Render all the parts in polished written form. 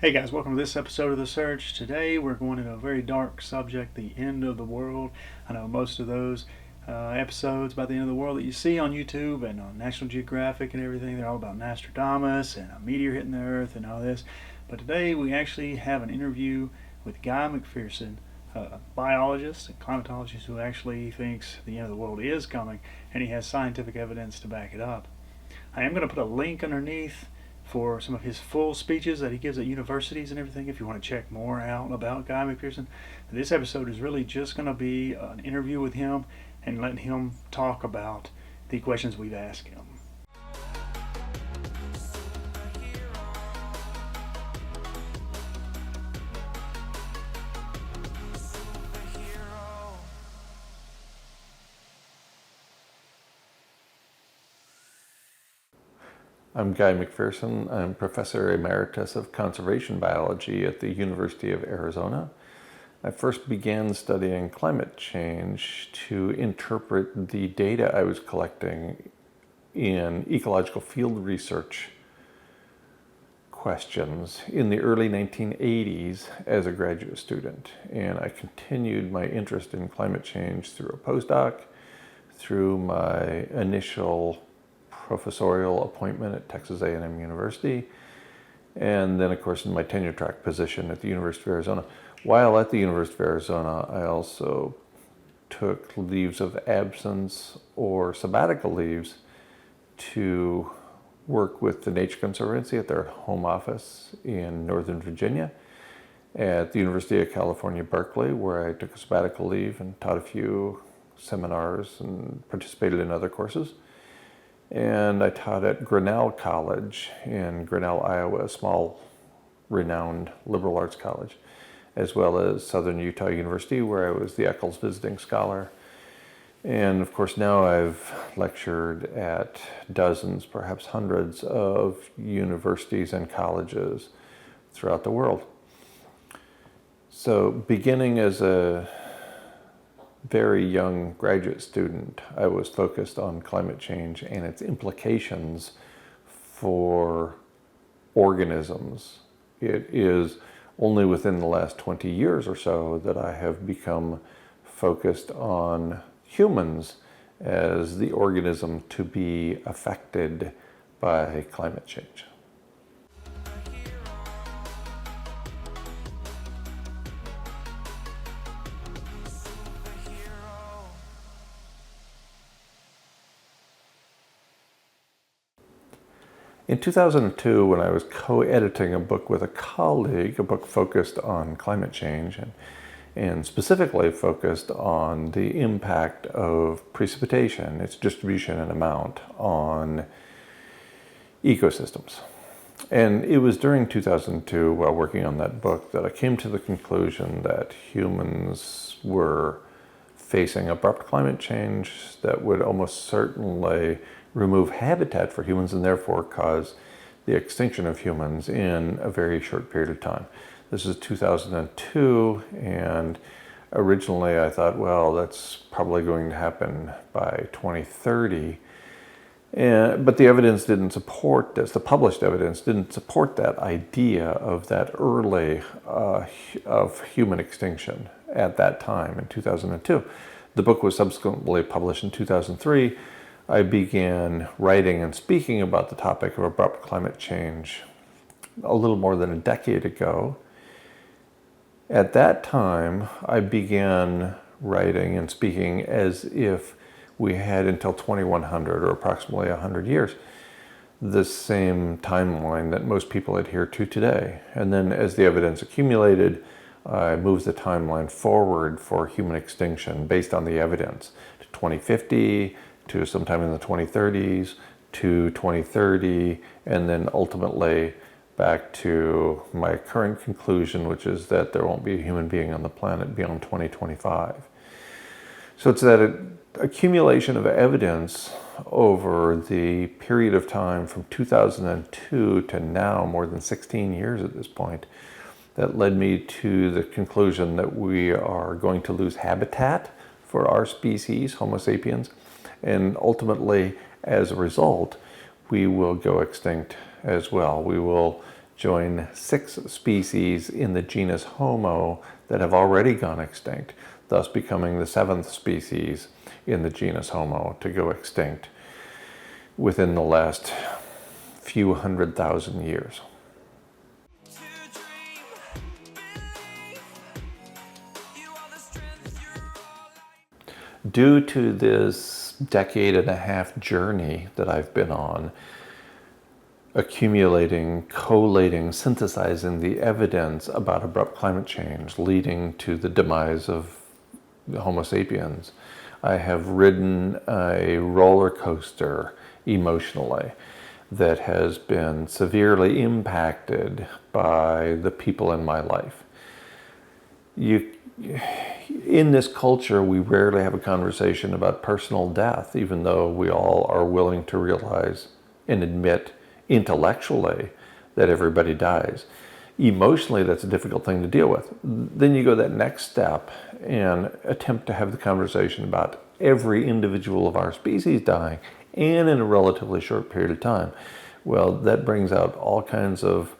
Hey guys, welcome to this episode of The Search. Today we're going into a very dark subject, the end of the world. I know most of those episodes about the end of the world that you see on YouTube and on National Geographic and everything, they're all about Nostradamus and a meteor hitting the earth and all this. But today we actually have an interview with Guy McPherson, a biologist and climatologist who actually thinks the end of the world is coming, and he has scientific evidence to back it up. I am going to put a link underneath for some of his full speeches that he gives at universities and everything if you want to check more out about Guy McPherson. This episode is really just going to be an interview with him and letting him talk about the questions we've asked him. I'm Guy McPherson. I'm Professor Emeritus of Conservation Biology at the University of Arizona. I first began studying climate change to interpret the data I was collecting in ecological field research questions in the early 1980s as a graduate student. And I continued my interest in climate change through a postdoc, through my initial professorial appointment at Texas A&M University, and then of course in my tenure track position at the University of Arizona. While at the University of Arizona, I also took leaves of absence or sabbatical leaves to work with the Nature Conservancy at their home office in Northern Virginia, at the University of California, Berkeley, where I took a sabbatical leave and taught a few seminars and participated in other courses. And I taught at Grinnell College in Grinnell, Iowa, a small, renowned liberal arts college, as well as Southern Utah University, where I was the Eccles Visiting Scholar. And of course, now I've lectured at dozens, perhaps hundreds of universities and colleges throughout the world. So beginning as a very young graduate student, I was focused on climate change and its implications for organisms. It is only within the last 20 years or so that I have become focused on humans as the organism to be affected by climate change. In 2002, when I was co-editing a book with a colleague, a book focused on climate change and specifically focused on the impact of precipitation, its distribution and amount on ecosystems. And it was during 2002, while working on that book, that I came to the conclusion that humans were facing abrupt climate change that would almost certainly remove habitat for humans and therefore cause the extinction of humans in a very short period of time. This is 2002, and originally I thought, well, that's probably going to happen by 2030. But the evidence didn't support this. The published evidence didn't support that idea of that early of human extinction at that time in 2002. The book was subsequently published in 2003. I began writing and speaking about the topic of abrupt climate change a little more than a decade ago. At that time, I began writing and speaking as if we had until 2100, or approximately 100 years, the same timeline that most people adhere to today. And then as the evidence accumulated, I moved the timeline forward for human extinction based on the evidence to 2050, to sometime in the 2030s, to 2030, and then ultimately back to my current conclusion, which is that there won't be a human being on the planet beyond 2025. So it's that accumulation of evidence over the period of time from 2002 to now, more than 16 years at this point, that led me to the conclusion that we are going to lose habitat for our species, Homo sapiens, and ultimately, as a result, we will go extinct as well. We will join 6 species in the genus Homo that have already gone extinct, thus becoming the 7th species in the genus Homo to go extinct within the last few 100,000 years. Due to this decade-and-a-half journey that I've been on, accumulating, collating, synthesizing the evidence about abrupt climate change leading to the demise of Homo sapiens, I have ridden a roller coaster emotionally that has been severely impacted by the people in my life. In this culture, we rarely have a conversation about personal death, even though we all are willing to realize and admit intellectually that everybody dies. Emotionally, that's a difficult thing to deal with. Then you go that next step and attempt to have the conversation about every individual of our species dying, and in a relatively short period of time. Well, that brings out all kinds of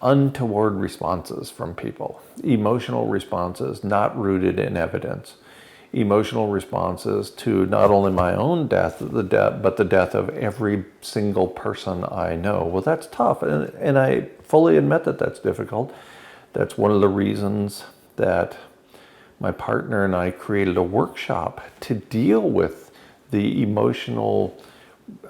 untoward responses from people. Emotional responses not rooted in evidence. Emotional responses to not only my own death, but the death of every single person I know. Well, that's tough, and I fully admit that that's difficult. That's one of the reasons that my partner and I created a workshop to deal with the emotional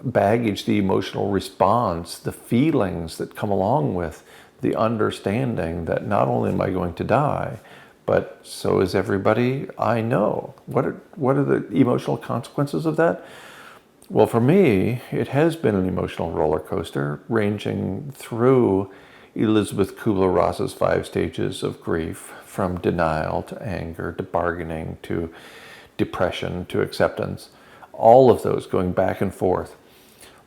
baggage, the emotional response, the feelings that come along with the understanding that not only am I going to die, but so is everybody I know. What are the emotional consequences of that? Well, for me, it has been an emotional roller coaster, ranging through Elizabeth Kubler-Ross's 5 stages of grief, from denial to anger to bargaining to depression to acceptance. All of those going back and forth,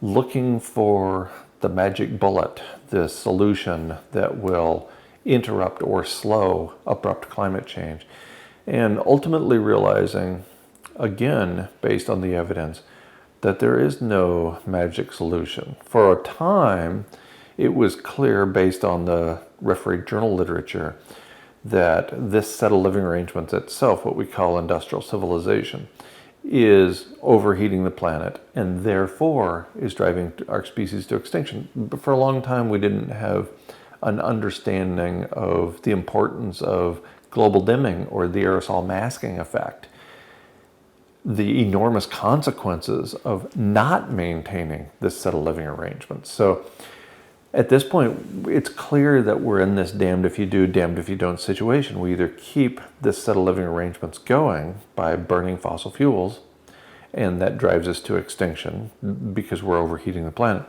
looking for the magic bullet, the solution that will interrupt or slow abrupt climate change, and ultimately realizing, again, based on the evidence, that there is no magic solution. For a time, it was clear, based on the refereed journal literature, that this set of living arrangements itself, what we call industrial civilization, is overheating the planet and therefore is driving our species to extinction. But for a long time, we didn't have an understanding of the importance of global dimming or the aerosol masking effect, the enormous consequences of not maintaining this set of living arrangements. So at this point, it's clear that we're in this damned if you do, damned if you don't situation. We either keep this set of living arrangements going by burning fossil fuels, and that drives us to extinction because we're overheating the planet,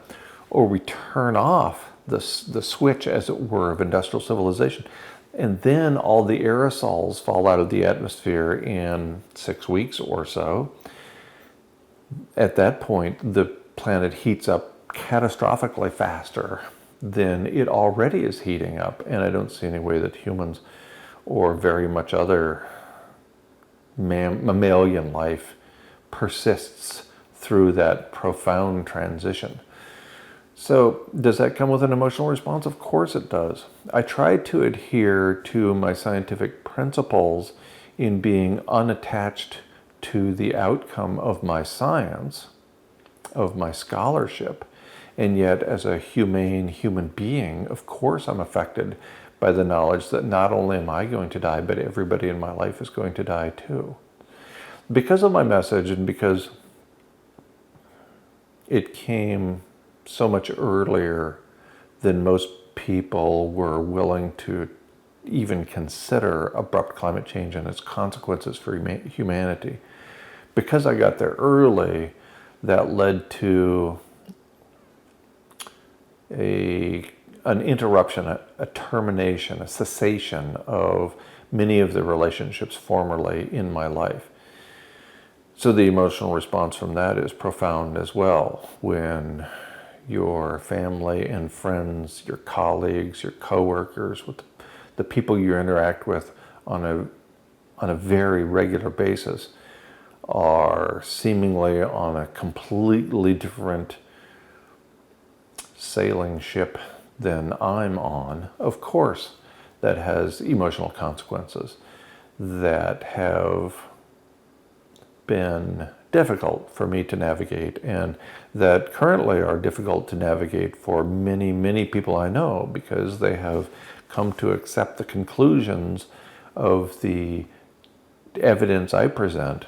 or we turn off the switch, as it were, of industrial civilization, and then all the aerosols fall out of the atmosphere in 6 weeks or so. At that point, the planet heats up catastrophically faster than it already is heating up, and I don't see any way that humans or very much other mammalian life persists through that profound transition. So does that come with an emotional response? Of course it does. I try to adhere to my scientific principles in being unattached to the outcome of my science, of my scholarship, and yet as a humane human being, of course I'm affected by the knowledge that not only am I going to die, but everybody in my life is going to die too. Because of my message, and because it came so much earlier than most people were willing to even consider abrupt climate change and its consequences for humanity. Because I got there early, that led to an interruption, a termination, a cessation of many of the relationships formerly in my life. So the emotional response from that is profound as well. When your family and friends, your colleagues, your coworkers, with the people you interact with on a very regular basis are seemingly on a completely different sailing ship than I'm on, of course, that has emotional consequences that have been difficult for me to navigate, and that currently are difficult to navigate for many, many people I know, because they have come to accept the conclusions of the evidence I present,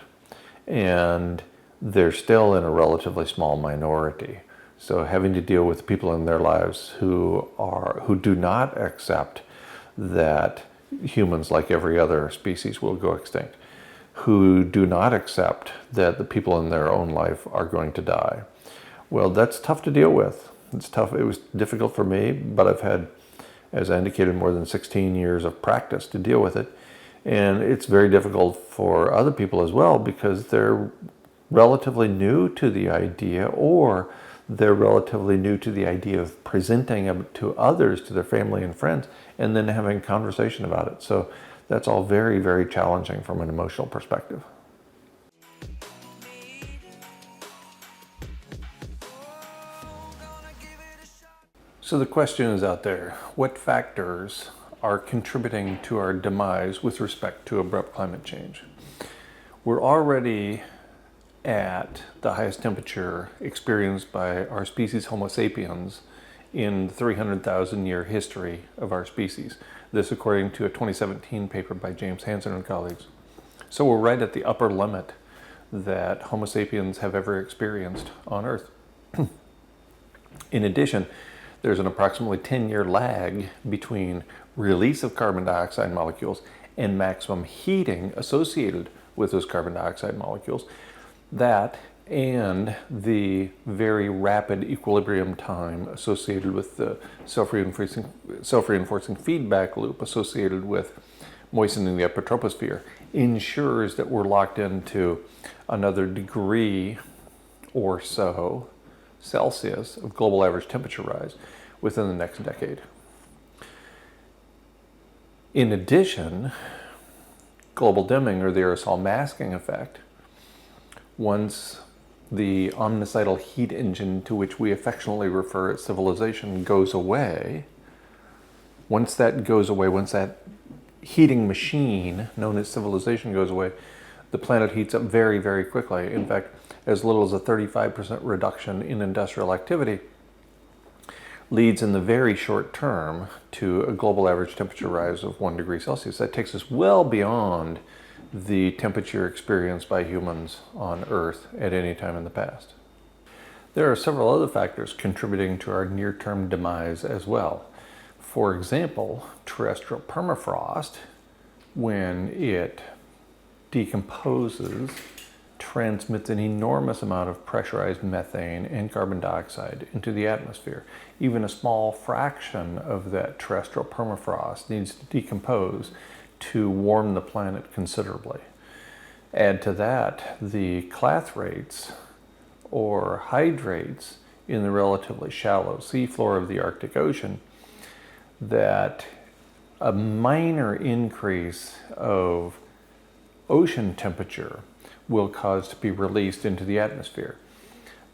and they're still in a relatively small minority. So having to deal with people in their lives who do not accept that humans, like every other species, will go extinct, who do not accept that the people in their own life are going to die. Well, that's tough to deal with. It's tough. It was difficult for me, but I've had, as I indicated, more than 16 years of practice to deal with it. And it's very difficult for other people as well, because they're relatively new to the idea, or they're relatively new to the idea of presenting it to others, to their family and friends, and then having a conversation about it. So that's all very, very challenging from an emotional perspective. So the question is out there: what factors are contributing to our demise with respect to abrupt climate change? We're already at the highest temperature experienced by our species Homo sapiens in the 300,000 year history of our species. This according to a 2017 paper by James Hansen and colleagues. So we're right at the upper limit that Homo sapiens have ever experienced on Earth. In addition, there's an approximately 10-year lag between release of carbon dioxide molecules and maximum heating associated with those carbon dioxide molecules. That and the very rapid equilibrium time associated with the self-reinforcing feedback loop associated with moistening the upper troposphere ensures that we're locked into another degree or so Celsius of global average temperature rise within the next decade. In addition, global dimming, or the aerosol masking effect, once the omnicidal heat engine to which we affectionately refer as civilization goes away, once that heating machine known as civilization goes away, the planet heats up very, very quickly. In fact, as little as a 35% reduction in industrial activity leads in the very short term to a global average temperature rise of 1 degree Celsius. That takes us well beyond the temperature experienced by humans on Earth at any time in the past. There are several other factors contributing to our near-term demise as well. For example, terrestrial permafrost, when it decomposes, transmits an enormous amount of pressurized methane and carbon dioxide into the atmosphere. Even a small fraction of that terrestrial permafrost needs to decompose to warm the planet considerably. Add to that the clathrates or hydrates in the relatively shallow seafloor of the Arctic Ocean, that a minor increase of ocean temperature will cause to be released into the atmosphere.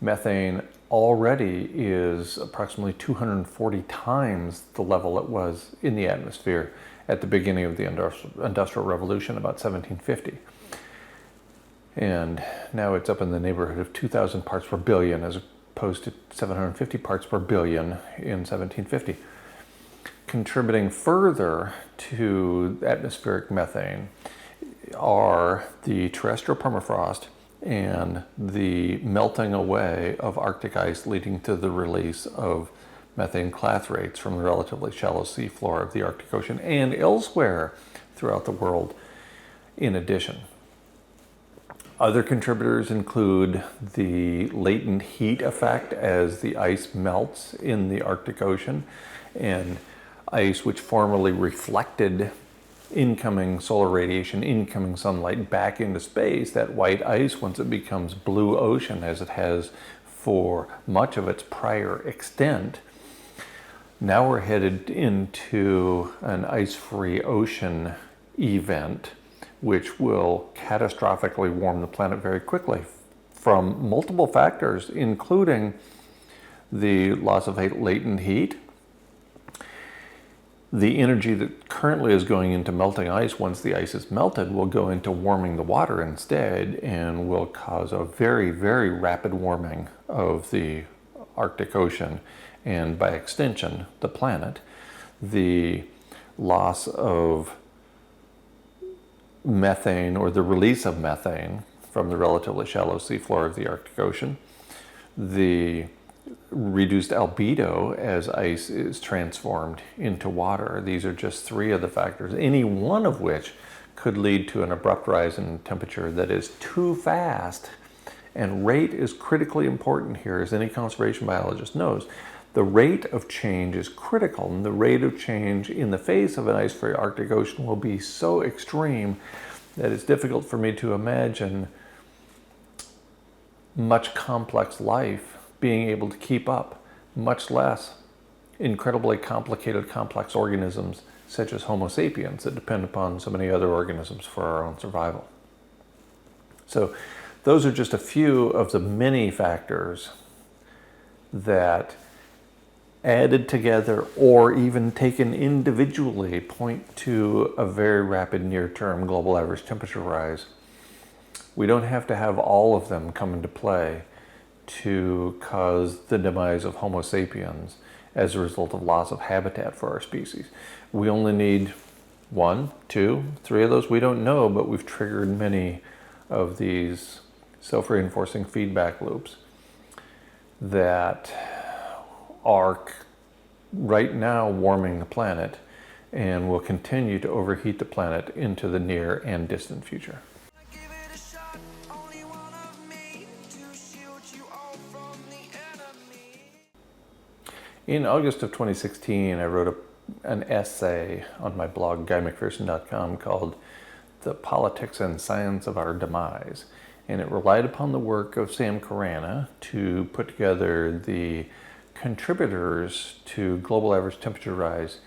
Methane already is approximately 240 times the level it was in the atmosphere at the beginning of the Industrial Revolution, about 1750. And now it's up in the neighborhood of 2,000 parts per billion as opposed to 750 parts per billion in 1750. Contributing further to atmospheric methane are the terrestrial permafrost and the melting away of Arctic ice, leading to the release of methane clathrates from the relatively shallow seafloor of the Arctic Ocean and elsewhere throughout the world in addition. Other contributors include the latent heat effect as the ice melts in the Arctic Ocean, and ice which formerly reflected incoming solar radiation, incoming sunlight back into space. That white ice, once it becomes blue ocean, as it has for much of its prior extent. Now we're headed into an ice-free ocean event, which will catastrophically warm the planet very quickly from multiple factors, including the loss of latent heat. The energy that currently is going into melting ice, once the ice is melted, will go into warming the water instead, and will cause a very, very rapid warming of the Arctic Ocean, and by extension, the planet. The loss of methane, or the release of methane from the relatively shallow seafloor of the Arctic Ocean, the reduced albedo as ice is transformed into water. These are just three of the factors, any one of which could lead to an abrupt rise in temperature that is too fast. And rate is critically important here, as any conservation biologist knows. The rate of change is critical, and the rate of change in the face of an ice-free Arctic Ocean will be so extreme that it's difficult for me to imagine much complex life being able to keep up, much less incredibly complicated, complex organisms such as Homo sapiens that depend upon so many other organisms for our own survival. So those are just a few of the many factors that, added together or even taken individually, point to a very rapid near-term global average temperature rise. We don't have to have all of them come into play to cause the demise of Homo sapiens as a result of loss of habitat for our species. We only need 1, 2, 3 of those. We don't know, but we've triggered many of these self-reinforcing feedback loops that are right now warming the planet and will continue to overheat the planet into the near and distant future. In August of 2016, I wrote an essay on my blog, guymcpherson.com, called The Politics and Science of Our Demise. And it relied upon the work of Sam Carana to put together the contributors to global average temperature rise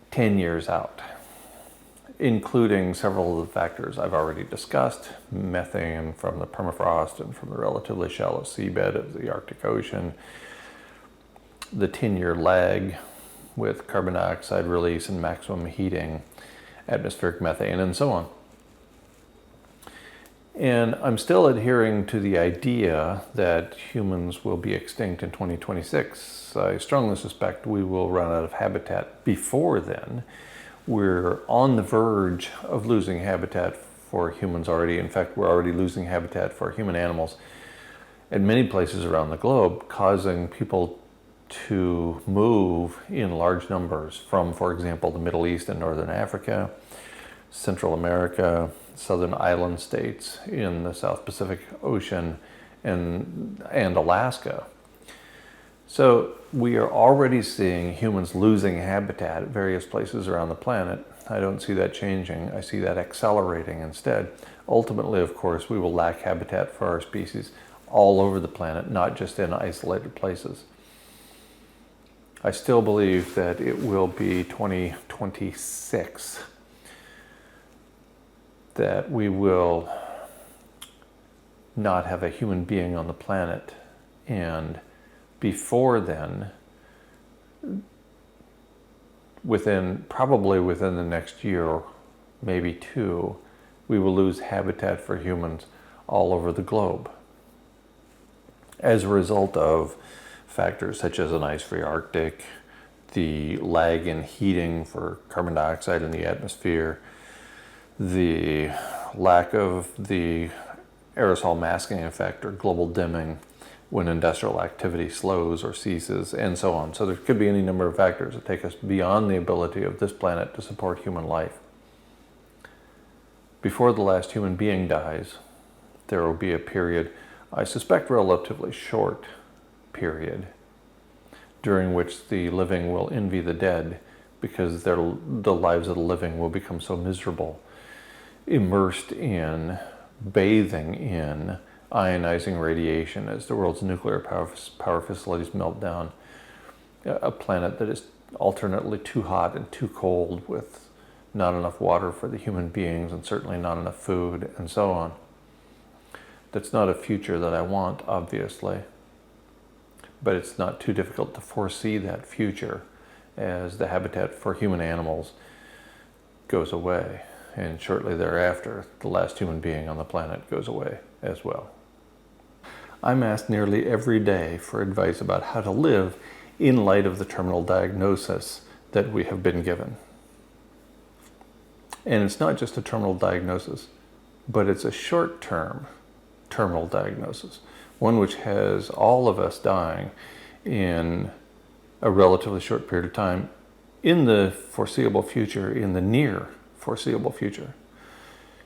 10 years out, including several of the factors I've already discussed: methane from the permafrost and from the relatively shallow seabed of the Arctic Ocean, the 10-year lag with carbon dioxide release and maximum heating, atmospheric methane, and so on. And I'm still adhering to the idea that humans will be extinct in 2026. I strongly suspect we will run out of habitat before then. We're on the verge of losing habitat for humans already. In fact, we're already losing habitat for human animals in many places around the globe, causing people to move in large numbers from, for example, the Middle East and Northern Africa, Central America, southern island states in the South Pacific Ocean, and Alaska. So we are already seeing humans losing habitat at various places around the planet. I don't see that changing. I see that accelerating instead. Ultimately, of course, we will lack habitat for our species all over the planet, not just in isolated places. I still believe that it will be 2026 that we will not have a human being on the planet, and before then, probably within the next year, maybe 2, we will lose habitat for humans all over the globe as a result of factors such as an ice-free Arctic, the lag in heating for carbon dioxide in the atmosphere, the lack of the aerosol masking effect or global dimming when industrial activity slows or ceases, and so on. So there could be any number of factors that take us beyond the ability of this planet to support human life. Before the last human being dies, there will be a period, I suspect relatively short period, during which the living will envy the dead because the lives of the living will become so miserable, immersed in, bathing in ionizing radiation as the world's nuclear power facilities melt down. A planet that is alternately too hot and too cold, with not enough water for the human beings and certainly not enough food, and so on. That's not a future that I want, obviously, but it's not too difficult to foresee that future as the habitat for human animals goes away, and shortly thereafter the last human being on the planet goes away as well. I'm asked nearly every day for advice about how to live in light of the terminal diagnosis that we have been given. And it's not just a terminal diagnosis, but it's a short-term terminal diagnosis, one which has all of us dying in a relatively short period of time in the foreseeable future, in the near foreseeable future.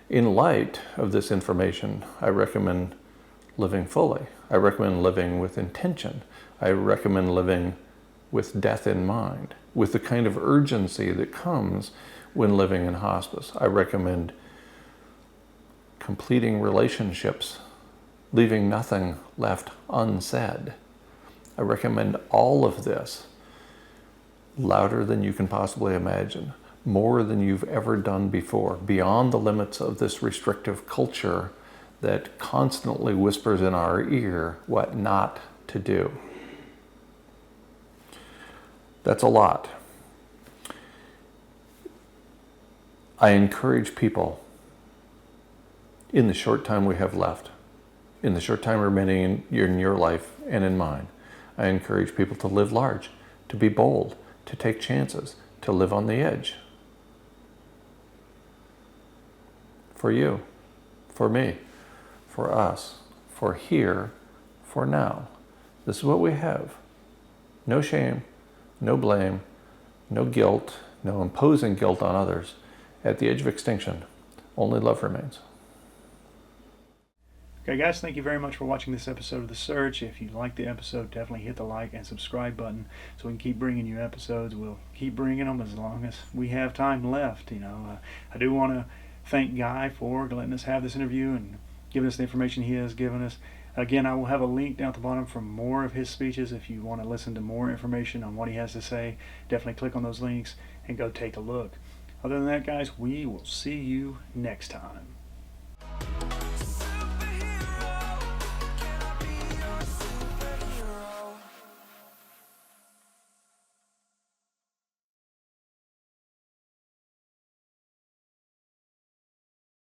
In light of this information, I recommend living fully. I recommend living with intention. I recommend living with death in mind, with the kind of urgency that comes when living in hospice. I recommend completing relationships, leaving nothing left unsaid. I recommend all of this louder than you can possibly imagine, more than you've ever done before, beyond the limits of this restrictive culture that constantly whispers in our ear what not to do. That's a lot. I encourage people, in the short time we have left, in the short time remaining in your life and in mine, I encourage people to live large, to be bold, to take chances, to live on the edge. For you, for me, for us, for here, for now. This is what we have. No shame, no blame, no guilt, no imposing guilt on others. At the edge of extinction, only love remains. Okay, guys, thank you very much for watching this episode of The Search. If you liked the episode, definitely hit the like and subscribe button so we can keep bringing you episodes. We'll keep bringing them as long as we have time left. I do want to thank Guy for letting us have this interview and giving us the information he has given us. Again, I will have a link down at the bottom for more of his speeches. If you want to listen to more information on what he has to say, definitely click on those links and go take a look. Other than that, guys, we will see you next time.